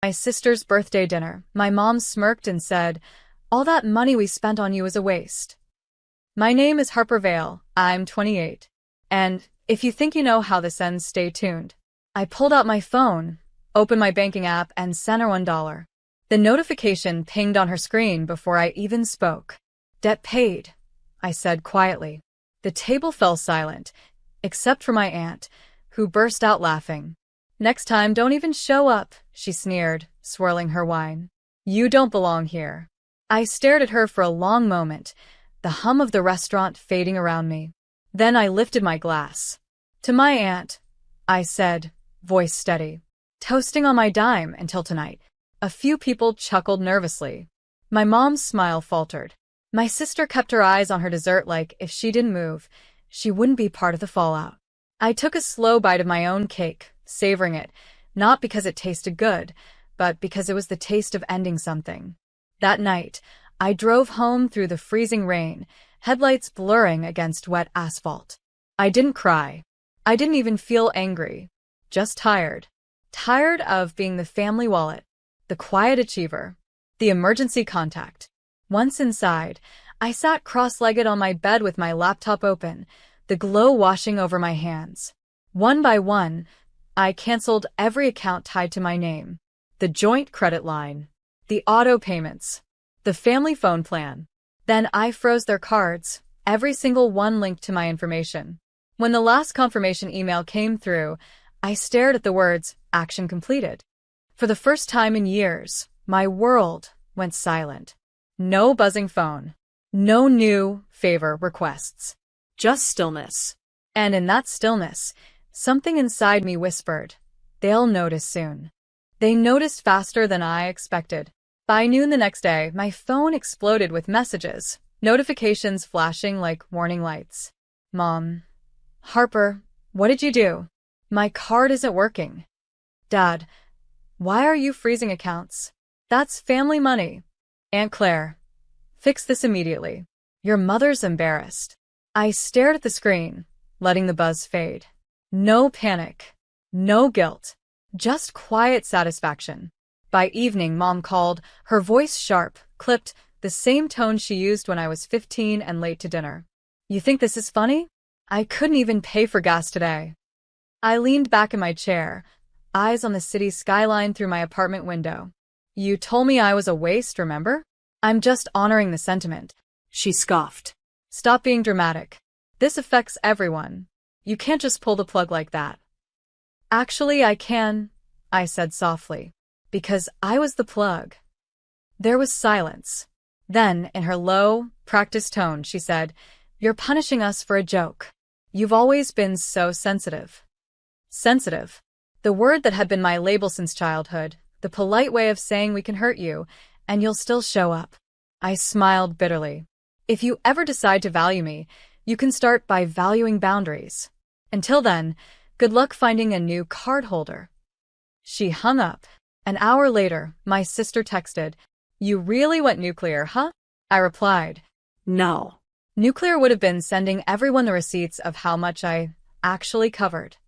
My sister's birthday dinner. My mom smirked and said, "All that money we spent on you is a waste." My name is Harper Vale. I'm 28. And if you think you know how this ends, stay tuned. I pulled out my phone, opened my banking app, and sent her $1. The notification pinged on her screen before I even spoke. "Debt paid," I said quietly. The table fell silent, except for my aunt, who burst out laughing. "Next time, don't even show up," she sneered, swirling her wine. "You don't belong here." I stared at her for a long moment, the hum of the restaurant fading around me. Then I lifted my glass. "To my aunt," I said, voice steady. "Toasting on my dime until tonight." A few people chuckled nervously. My mom's smile faltered. My sister kept her eyes on her dessert like if she didn't move, she wouldn't be part of the fallout. I took a slow bite of my own cake, savoring it, not because it tasted good, but because it was the taste of ending something. That night, I drove home through the freezing rain, headlights blurring against wet asphalt. I didn't cry. I didn't even feel angry. Just tired. Tired of being the family wallet, the quiet achiever, the emergency contact. Once inside, I sat cross-legged on my bed with my laptop open, the glow washing over my hands. One by one, I canceled every account tied to my name. The joint credit line, the auto payments, the family phone plan. Then I froze their cards, every single one linked to my information. When the last confirmation email came through, I stared at the words, "Action completed." For the first time in years, my world went silent. No buzzing phone. No new favor requests. Just stillness. And in that stillness, something inside me whispered, "They'll notice soon." They noticed faster than I expected. By noon the next day, my phone exploded with messages, notifications flashing like warning lights. "Mom. Harper, what did you do? My card isn't working." "Dad, why are you freezing accounts? That's family money." "Aunt Claire, fix this immediately. Your mother's embarrassed." I stared at the screen, letting the buzz fade. No panic. No guilt. Just quiet satisfaction. By evening, Mom called, her voice sharp, clipped, the same tone she used when I was 15 and late to dinner. "You think this is funny? I couldn't even pay for gas today." I leaned back in my chair, eyes on the city skyline through my apartment window. "You told me I was a waste, remember? I'm just honoring the sentiment." She scoffed. "Stop being dramatic. This affects everyone. You can't just pull the plug like that." "Actually, I can," I said softly, "because I was the plug." There was silence. Then, in her low, practiced tone, she said, "You're punishing us for a joke. You've always been so sensitive." Sensitive. The word that had been my label since childhood, the polite way of saying we can hurt you, and you'll still show up. I smiled bitterly. If you ever decide to value me, you can start by valuing boundaries. Until then, good luck finding a new card holder. She hung up. An hour later, my sister texted, "You really went nuclear, huh?" I replied, "No." Nuclear would have been sending everyone the receipts of how much I actually covered.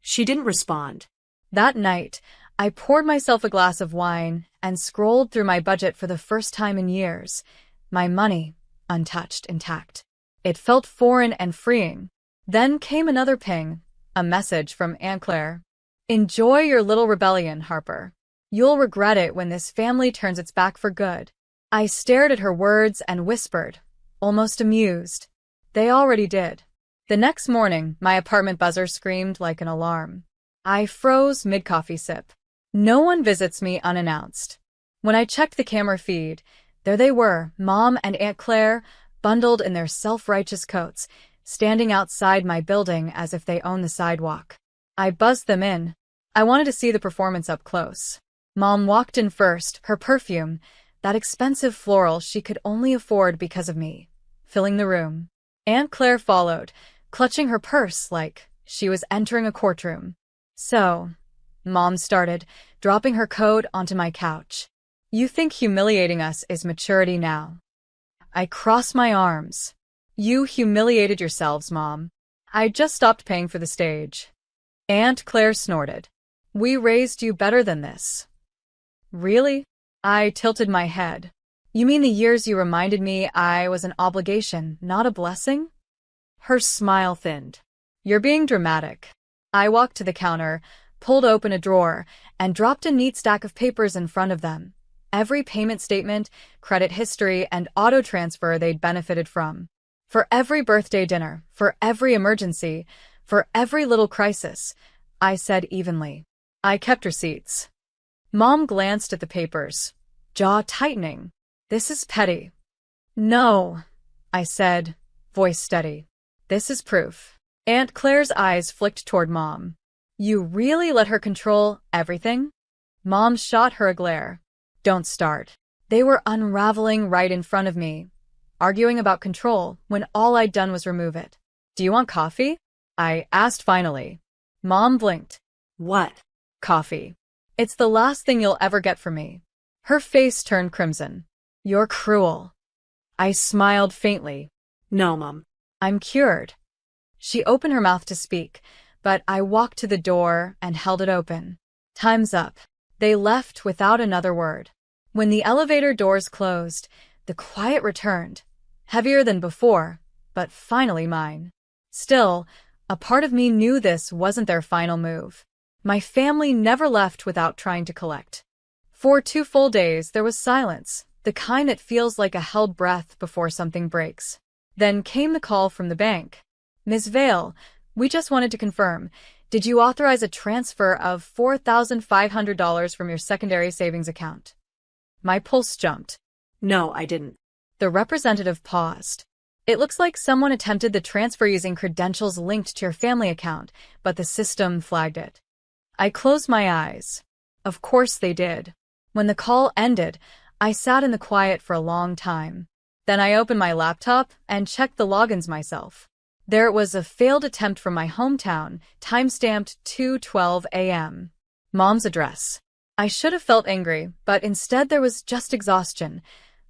She didn't respond. That night, I poured myself a glass of wine and scrolled through my budget for the first time in years. My money, untouched, intact. It felt foreign and freeing. Then came another ping, a message from Aunt Claire. "Enjoy your little rebellion, Harper. You'll regret it when this family turns its back for good." I stared at her words and whispered, almost amused, "They already did." The next morning, my apartment buzzer screamed like an alarm. I froze mid-coffee sip. No one visits me unannounced. When I checked the camera feed, there they were, Mom and Aunt Claire, bundled in their self-righteous coats, standing outside my building as if they owned the sidewalk. I buzzed them in. I wanted to see the performance up close. Mom walked in first, her perfume, that expensive floral she could only afford because of me, filling the room. Aunt Claire followed, clutching her purse like she was entering a courtroom. "So," Mom started, dropping her coat onto my couch, "you think humiliating us is maturity now?" I crossed my arms. "You humiliated yourselves, Mom. I just stopped paying for the stage." Aunt Claire snorted. "We raised you better than this." Really? I tilted my head. You mean the years you reminded me I was an obligation, not a blessing? Her smile thinned. You're being dramatic. I walked to the counter, pulled open a drawer, and dropped a neat stack of papers in front of them. Every payment statement, credit history, and auto transfer they'd benefited from. For every birthday dinner, for every emergency, for every little crisis, I said evenly. I kept receipts. Mom glanced at the papers, jaw tightening. This is petty. No, I said, voice steady. This is proof. Aunt Claire's eyes flicked toward Mom. You really let her control everything? Mom shot her a glare. Don't start. They were unraveling right in front of me, arguing about control when all I'd done was remove it. Do you want coffee? I asked finally. Mom blinked. What? Coffee. It's the last thing you'll ever get from me. Her face turned crimson. You're cruel. I smiled faintly. No, Mom. I'm cured. She opened her mouth to speak, but I walked to the door and held it open. Time's up. They left without another word. When the elevator doors closed, the quiet returned, heavier than before, but finally mine. Still, a part of me knew this wasn't their final move. My family never left without trying to collect. For 2 full days, there was silence, the kind that feels like a held breath before something breaks. Then came the call from the bank. Ms. Vale, we just wanted to confirm, did you authorize a transfer of $4,500 from your secondary savings account? My pulse jumped. No, I didn't. The representative paused. It looks like someone attempted the transfer using credentials linked to your family account, but the system flagged it. I closed my eyes. Of course they did. When the call ended, I sat in the quiet for a long time. Then I opened my laptop and checked the logins myself. There was a failed attempt from my hometown, time-stamped 2:12 a.m. Mom's address. I should have felt angry, but instead there was just exhaustion,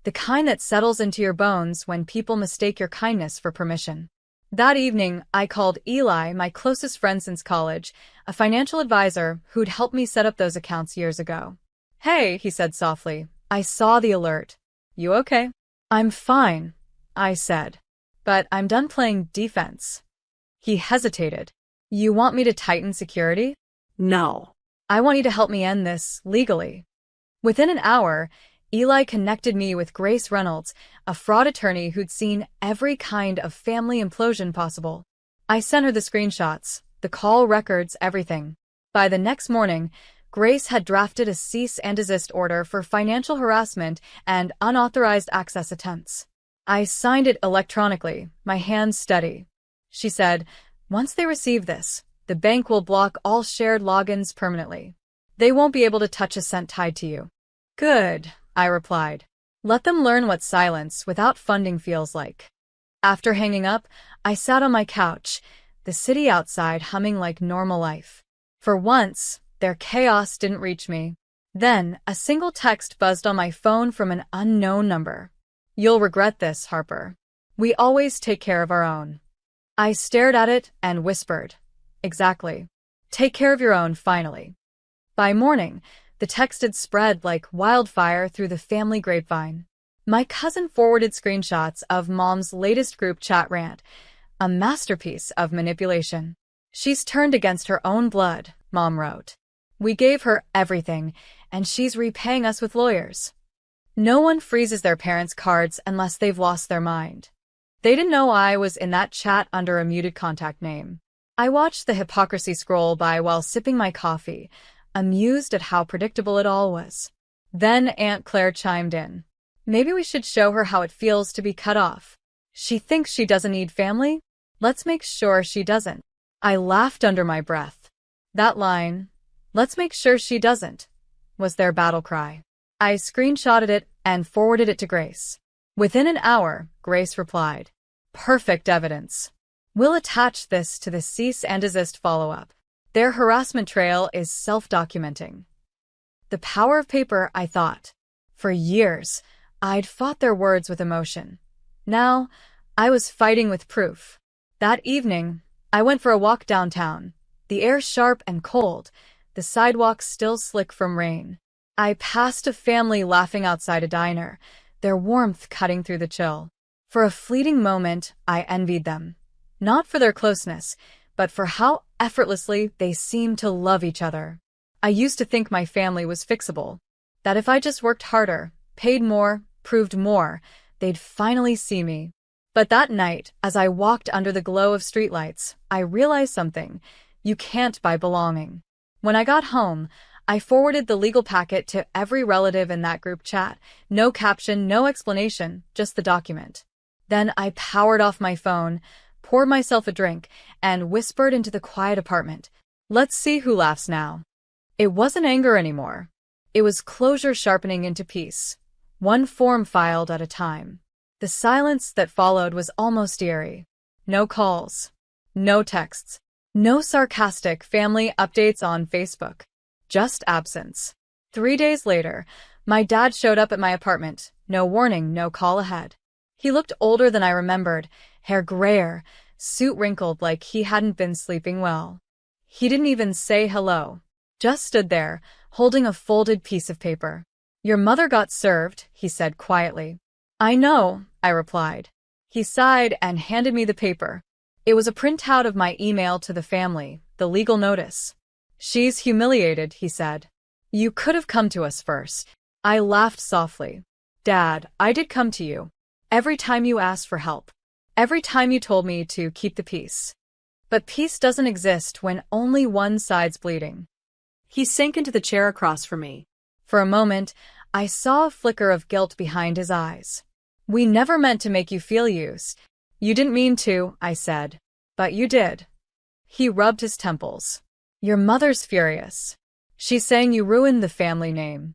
the kind that settles into your bones when people mistake your kindness for permission. That evening, I called Eli, my closest friend since college, a financial advisor who'd helped me set up those accounts years ago. Hey, he said softly. I saw the alert. You okay? I'm fine, I said. But I'm done playing defense. He hesitated. You want me to tighten security? No. I want you to help me end this legally. Within an hour, Eli connected me with Grace Reynolds, a fraud attorney who'd seen every kind of family implosion possible. I sent her the screenshots, the call records, everything. By the next morning, Grace had drafted a cease and desist order for financial harassment and unauthorized access attempts. I signed it electronically, my hands steady. She said, once they receive this, the bank will block all shared logins permanently. They won't be able to touch a cent tied to you. Good, I replied. Let them learn what silence without funding feels like. After hanging up, I sat on my couch, the city outside humming like normal life. For once, their chaos didn't reach me. Then, a single text buzzed on my phone from an unknown number. You'll regret this, Harper. We always take care of our own. I stared at it and whispered. Exactly. Take care of your own, finally. By morning, the text had spread like wildfire through the family grapevine. My cousin forwarded screenshots of Mom's latest group chat rant, a masterpiece of manipulation. She's turned against her own blood, Mom wrote. We gave her everything, and she's repaying us with lawyers. No one freezes their parents' cards unless they've lost their mind. They didn't know I was in that chat under a muted contact name. I watched the hypocrisy scroll by while sipping my coffee, amused at how predictable it all was. Then Aunt Claire chimed in. Maybe we should show her how it feels to be cut off. She thinks she doesn't need family? Let's make sure she doesn't. I laughed under my breath. That line, let's make sure she doesn't, was their battle cry. I screenshotted it and forwarded it to Grace. Within an hour, Grace replied. Perfect evidence. We'll attach this to the cease and desist follow-up. Their harassment trail is self-documenting. The power of paper, I thought. For years, I'd fought their words with emotion. Now, I was fighting with proof. That evening, I went for a walk downtown, the air sharp and cold, the sidewalks still slick from rain. I passed a family laughing outside a diner, their warmth cutting through the chill. For a fleeting moment, I envied them. Not for their closeness, but for how effortlessly they seemed to love each other. I used to think my family was fixable, that if I just worked harder, paid more, proved more, they'd finally see me. But that night, as I walked under the glow of streetlights, I realized something. You can't buy belonging. When I got home, I forwarded the legal packet to every relative in that group chat. No caption, no explanation, just the document. Then I powered off my phone, poured myself a drink, and whispered into the quiet apartment. Let's see who laughs now. It wasn't anger anymore. It was closure sharpening into peace, one form filed at a time. The silence that followed was almost eerie. No calls, no texts, no sarcastic family updates on Facebook. Just absence. 3 days later, my dad showed up at my apartment. No warning, no call ahead. He looked older than I remembered, hair grayer, suit wrinkled like he hadn't been sleeping well. He didn't even say hello. Just stood there, holding a folded piece of paper. Your mother got served, he said quietly. I know, I replied. He sighed and handed me the paper. It was a printout of my email to the family, the legal notice. She's humiliated, he said. You could have come to us first. I laughed softly. Dad, I did come to you. Every time you asked for help. Every time you told me to keep the peace. But peace doesn't exist when only one side's bleeding. He sank into the chair across from me. For a moment, I saw a flicker of guilt behind his eyes. We never meant to make you feel used. You didn't mean to, I said. But you did. He rubbed his temples. Your mother's furious. She's saying you ruined the family name.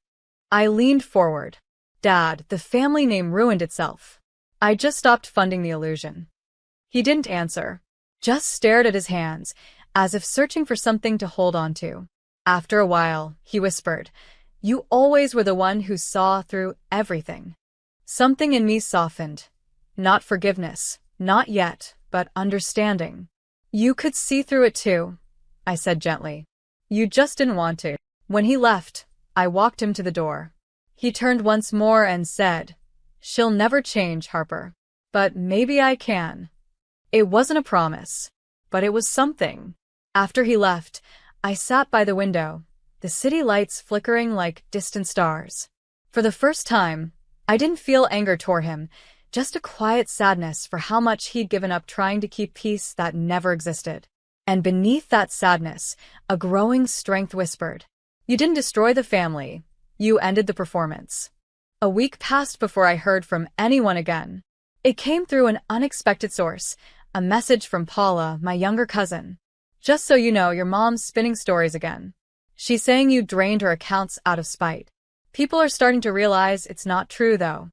I leaned forward. Dad, the family name ruined itself. I just stopped funding the illusion. He didn't answer, just stared at his hands, as if searching for something to hold on to. After a while, he whispered, You always were the one who saw through everything. Something in me softened. Not forgiveness, not yet, but understanding. You could see through it too, I said gently. You just didn't want to. When he left, I walked him to the door. He turned once more and said, She'll never change, Harper. But maybe I can. It wasn't a promise, but it was something. After he left, I sat by the window, the city lights flickering like distant stars. For the first time, I didn't feel anger toward him, just a quiet sadness for how much he'd given up trying to keep peace that never existed. And beneath that sadness, a growing strength whispered, You didn't destroy the family, you ended the performance. A week passed before I heard from anyone again. It came through an unexpected source, a message from Paula, my younger cousin. Just so you know, your mom's spinning stories again. She's saying you drained her accounts out of spite. People are starting to realize it's not true, though.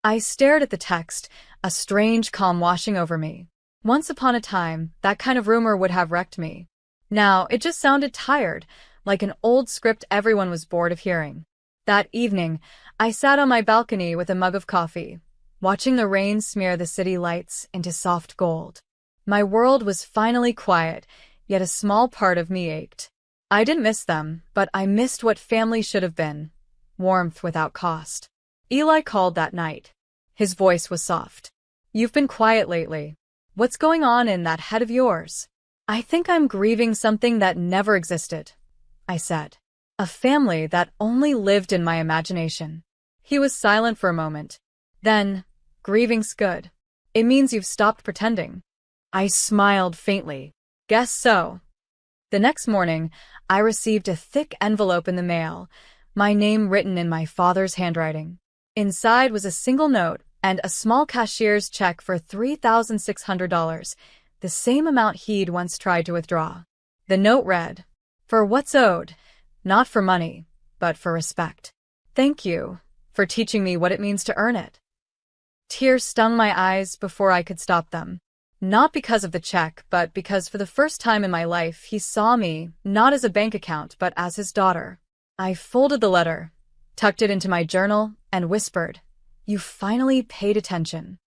I stared at the text, a strange calm washing over me. Once upon a time, that kind of rumor would have wrecked me. Now, it just sounded tired, like an old script everyone was bored of hearing. That evening, I sat on my balcony with a mug of coffee, watching the rain smear the city lights into soft gold. My world was finally quiet, yet a small part of me ached. I didn't miss them, but I missed what family should have been. Warmth without cost. Eli called that night. His voice was soft. You've been quiet lately. What's going on in that head of yours? I think I'm grieving something that never existed, I said. A family that only lived in my imagination. He was silent for a moment. Then, grieving's good. It means you've stopped pretending. I smiled faintly. Guess so. The next morning, I received a thick envelope in the mail, my name written in my father's handwriting. Inside was a single note and a small cashier's check for $3,600, the same amount he'd once tried to withdraw. The note read, For what's owed, not for money, but for respect. Thank you for teaching me what it means to earn it. Tears stung my eyes before I could stop them. Not because of the check, but because for the first time in my life he saw me, not as a bank account, but as his daughter. I folded the letter, tucked it into my journal, and whispered, You finally paid attention.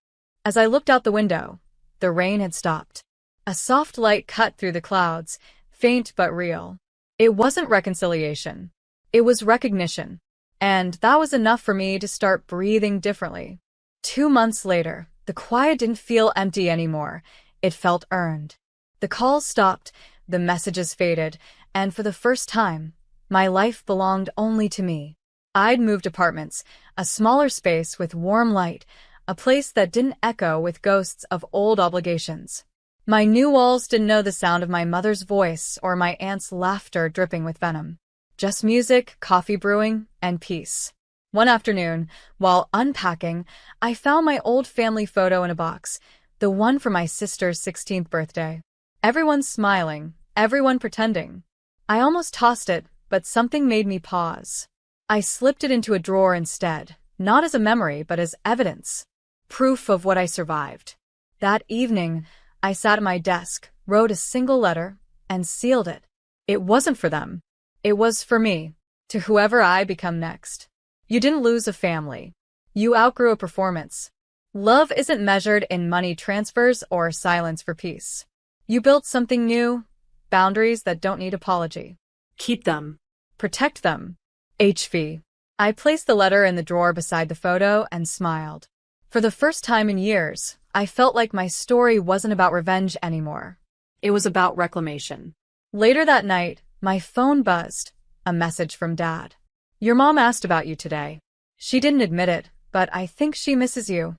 As I looked out the window, the rain had stopped. A soft light cut through the clouds, faint but real. It wasn't reconciliation. It was recognition. And that was enough for me to start breathing differently. 2 months later, the quiet didn't feel empty anymore. It felt earned. The calls stopped, the messages faded, and for the first time, my life belonged only to me. I'd moved apartments, a smaller space with warm light, a place that didn't echo with ghosts of old obligations. My new walls didn't know the sound of my mother's voice or my aunt's laughter dripping with venom. Just music, coffee brewing, and peace. One afternoon, while unpacking, I found my old family photo in a box, the one for my sister's 16th birthday. Everyone smiling, everyone pretending. I almost tossed it, but something made me pause. I slipped it into a drawer instead, not as a memory but as evidence. Proof of what I survived. That evening, I sat at my desk, wrote a single letter, and sealed it. It wasn't for them. It was for me, to whoever I become next. You didn't lose a family. You outgrew a performance. Love isn't measured in money transfers or silence for peace. You built something new, boundaries that don't need apology. Keep them. Protect them. HV. I placed the letter in the drawer beside the photo and smiled. For the first time in years, I felt like my story wasn't about revenge anymore. It was about reclamation. Later that night, my phone buzzed. A message from Dad. Your mom asked about you today. She didn't admit it, but I think she misses you.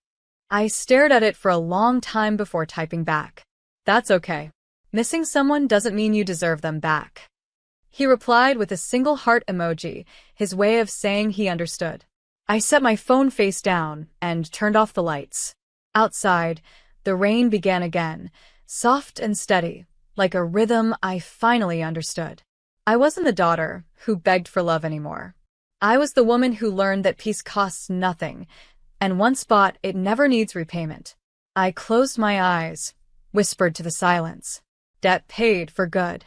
I stared at it for a long time before typing back. That's okay. Missing someone doesn't mean you deserve them back. He replied with a single heart emoji, his way of saying he understood. I set my phone face down and turned off the lights. Outside, the rain began again, soft and steady, like a rhythm I finally understood. I wasn't the daughter who begged for love anymore. I was the woman who learned that peace costs nothing, and once bought, it never needs repayment. I closed my eyes, whispered to the silence. Debt paid for good.